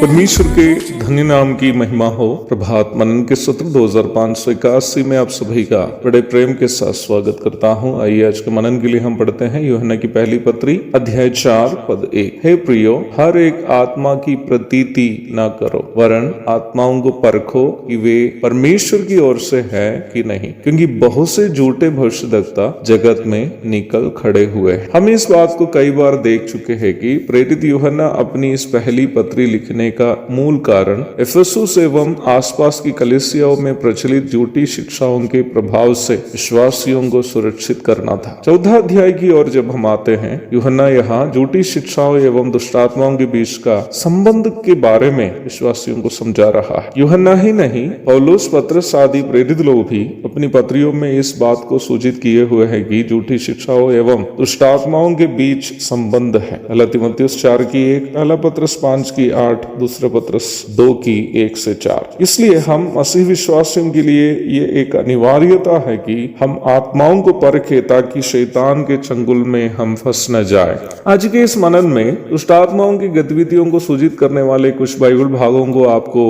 परमेश्वर के धन्य नाम की महिमा हो। प्रभात मनन के सत्र 2581 में आप सभी का बड़े प्रेम के साथ स्वागत करता हूं। आइए आज के मनन के लिए हम पढ़ते हैं यूहन्ना की पहली पत्री अध्याय 4 पद 1। हे प्रियो, हर एक आत्मा की प्रतीति न करो, वरन आत्माओं को परखो कि वे परमेश्वर की ओर से है कि नहीं, क्योंकि बहुत से झूठे भविष्यद्वक्ता जगत में निकल खड़े हुए। हम इस बात को कई बार देख चुके हैं कि प्रेरित यूहन्ना अपनी इस पहली पत्री लिखने का मूल कारण इफिसुस एवं आसपास की कलीसियाओं में प्रचलित झूठी शिक्षाओं के प्रभाव से विश्वासियों को सुरक्षित करना था। 14 अध्याय की ओर जब हम आते हैं, यूहन्ना यहाँ झूठी शिक्षाओं एवं दुष्टात्माओं के बीच का संबंध के बारे में विश्वासियों को समझा रहा है। यूहन्ना ही नहीं, पौलुस, पतरस आदि प्रेरित लोग भी अपनी पत्रियों में इस बात को सूचित किए हुए हैं कि झूठी शिक्षाओं एवं दुष्टात्माओं के बीच संबंध है। पहला तीमुथियुस 4 की 1, पहला पतरस 5 की 8, दूसरा पतरस 2 की 1 से 4। इसलिए हम मसीह विश्वासियों के लिए ये एक अनिवार्यता है कि हम आत्माओं को परखें ताकि शैतान के चंगुल में हम फंस न जाए। आज के इस मनन में दुष्ट आत्माओं की गतिविधियों को सूचित करने वाले कुछ बाइबल भागों को आपको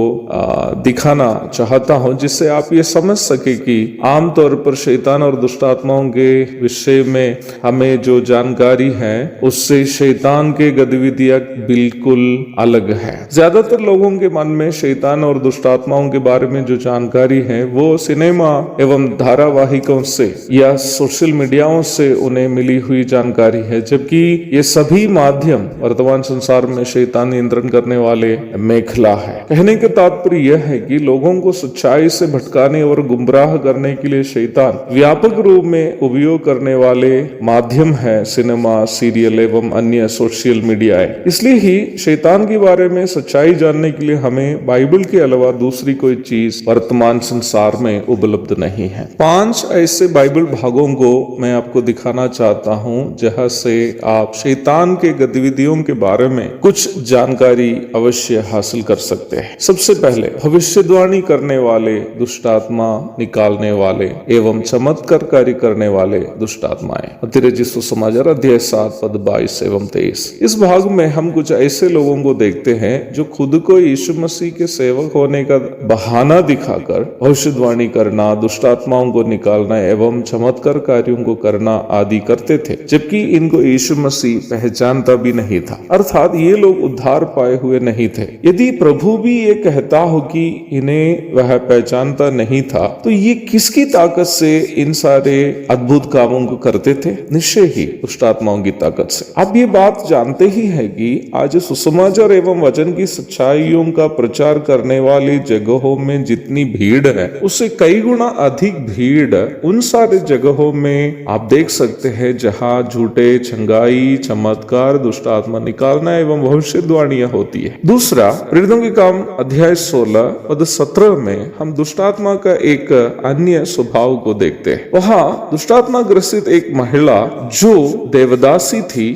दिखाना चाहता हूं, जिससे आप ये समझ सके कि आमतौर पर शैतान और दुष्ट आत्माओं के विषय में हमें जो जानकारी है उससे शैतान के गतिविधियां बिल्कुल अलग है। ज्यादातर लोगों के मन में शैतान और दुष्ट आत्माओं के बारे में जो जानकारी है वो सिनेमा एवं धारावाहिकों से या सोशल मीडियाओं से उन्हें मिली हुई जानकारी है, जबकि ये सभी माध्यम वर्तमान संसार में शैतान नियंत्रण करने वाले मेखला है। कहने का तात्पर्य यह है कि लोगों को सच्चाई से भटकाने और गुमराह करने के लिए शैतान व्यापक रूप में उपयोग करने वाले माध्यम है सिनेमा, सीरियल एवं अन्य सोशल मीडिया। इसलिए ही शैतान के बारे में सच्चाई जानने के लिए हमें बाइबल के अलावा दूसरी कोई चीज वर्तमान संसार में उपलब्ध नहीं है। 5 ऐसे बाइबल भागों को मैं आपको दिखाना चाहता हूं जहां से आप शैतान के गतिविधियों के बारे में कुछ जानकारी अवश्य हासिल कर सकते हैं। सबसे पहले, भविष्यवाणी करने वाले दुष्ट आत्मा निकालने वाले एवं चमत्कार कार्य करने वाले दुष्ट आत्माएं। मत्ती सुसमाचार अध्याय 7 पद 22 एवं 23। इस भाग में हम कुछ ऐसे लोगों को देखते हैं जो खुद को यीशु मसीह के सेवक होने का बहाना दिखाकर भविष्यवाणी करना, दुष्ट आत्माओं को निकालना एवं चमत्कार कार्यों को करना आदि करते थे, जबकि इनको यीशु मसीह पहचानता भी नहीं था। अर्थात ये लोग उद्धार पाए हुए नहीं थे। यदि प्रभु भी ये कहता हो कि इन्हें वह पहचानता नहीं था, तो ये किसकी ताकत से इन सारे अद्भुत कामों को करते थे? निश्चय ही दुष्ट आत्माओं की ताकत से। अब ये बात जानते ही है कि आज सुसमाचार एवं वचन की सच्चाइयों का प्रचार करने वाली जगहों में जितनी भीड़ है उससे कई गुना अधिक भीड़ उन सारे जगहों में आप देख सकते हैं जहां झूठे, छंगाई, चमत्कार, दुष्ट आत्मा निकालना एवं भविष्यवाणियां होती है। दूसरा, प्रेरितों के काम अध्याय 16 पद 17 में हम दुष्ट आत्मा का एक अन्य स्वभाव को देखते हैं। वहां दुष्ट आत्मा ग्रसित एक महिला जो देवदासी थी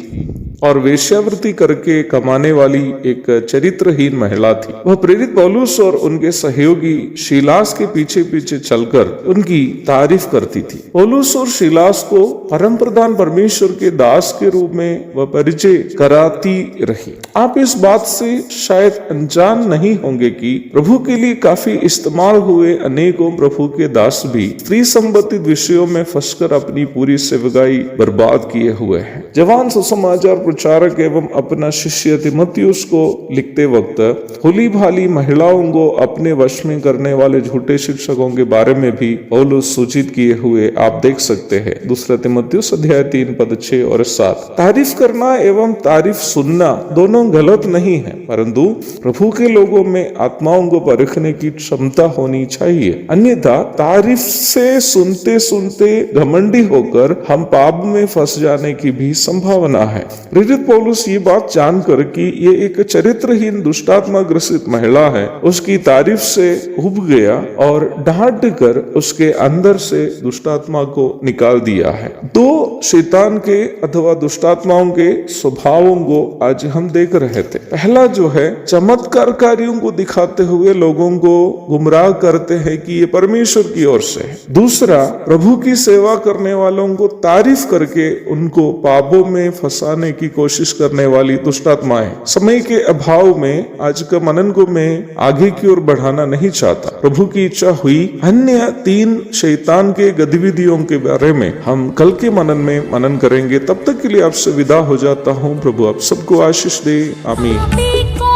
और वेश्यावृत्ति करके कमाने वाली एक चरित्रहीन महिला थी, वह प्रेरित पौलुस और उनके सहयोगी शीलास के पीछे पीछे चलकर उनकी तारीफ करती थी। पौलुस और शीलास को परम प्रधान परमेश्वर के दास के रूप में वह परिचय कराती रही। आप इस बात से शायद अनजान नहीं होंगे कि प्रभु के लिए काफी इस्तेमाल हुए अनेकों प्रभु के दास भी स्त्री संबंधित विषयों में फंसकर अपनी पूरी सेवकाई बर्बाद किए हुए हैं। जवान सुसमाचार प्रचारक एवं अपना शिष्य तीमुथियुस को लिखते वक्त भली भाली महिलाओं को अपने वश में करने वाले झूठे शिक्षकों के बारे में भी पौलुस सूचित किए हुए आप देख सकते हैं। दूसरा तीमुथियुस अध्याय 3 पद 6 और 7। तारीफ करना एवं तारीफ सुनना दोनों गलत नहीं है, परंतु प्रभु के लोगों में आत्माओं को परखने की क्षमता होनी चाहिए। अन्यथा तारीफ से सुनते सुनते घमंडी होकर हम पाप में फंस जाने की भी संभावना है। प्रेरित पौलुस ये बात जानकर कि ये एक चरित्रहीन दुष्टात्मा ग्रसित महिला है, उसकी तारीफ से उब गया और डांट कर उसके अंदर से दुष्टात्मा को निकाल दिया है। दो शैतान के अथवा दुष्टात्माओं के स्वभावों को आज हम देख रहे थे। पहला जो है, चमत्कार कार्यों को दिखाते हुए लोगों को गुमराह करते हैं कि ये परमेश्वर की ओर से है। दूसरा, प्रभु की सेवा करने वालों को तारीफ करके उनको पापों में फंसाने की कोशिश करने वाली दुष्टात्माएं। समय के अभाव में आज का मनन को मैं आगे की ओर बढ़ाना नहीं चाहता। प्रभु की इच्छा हुई अन्य 3 शैतान के गतिविधियों के बारे में हम कल के मनन में मनन करेंगे। तब तक के लिए आपसे विदा हो जाता हूँ। प्रभु आप सबको आशीष दे। आमीन।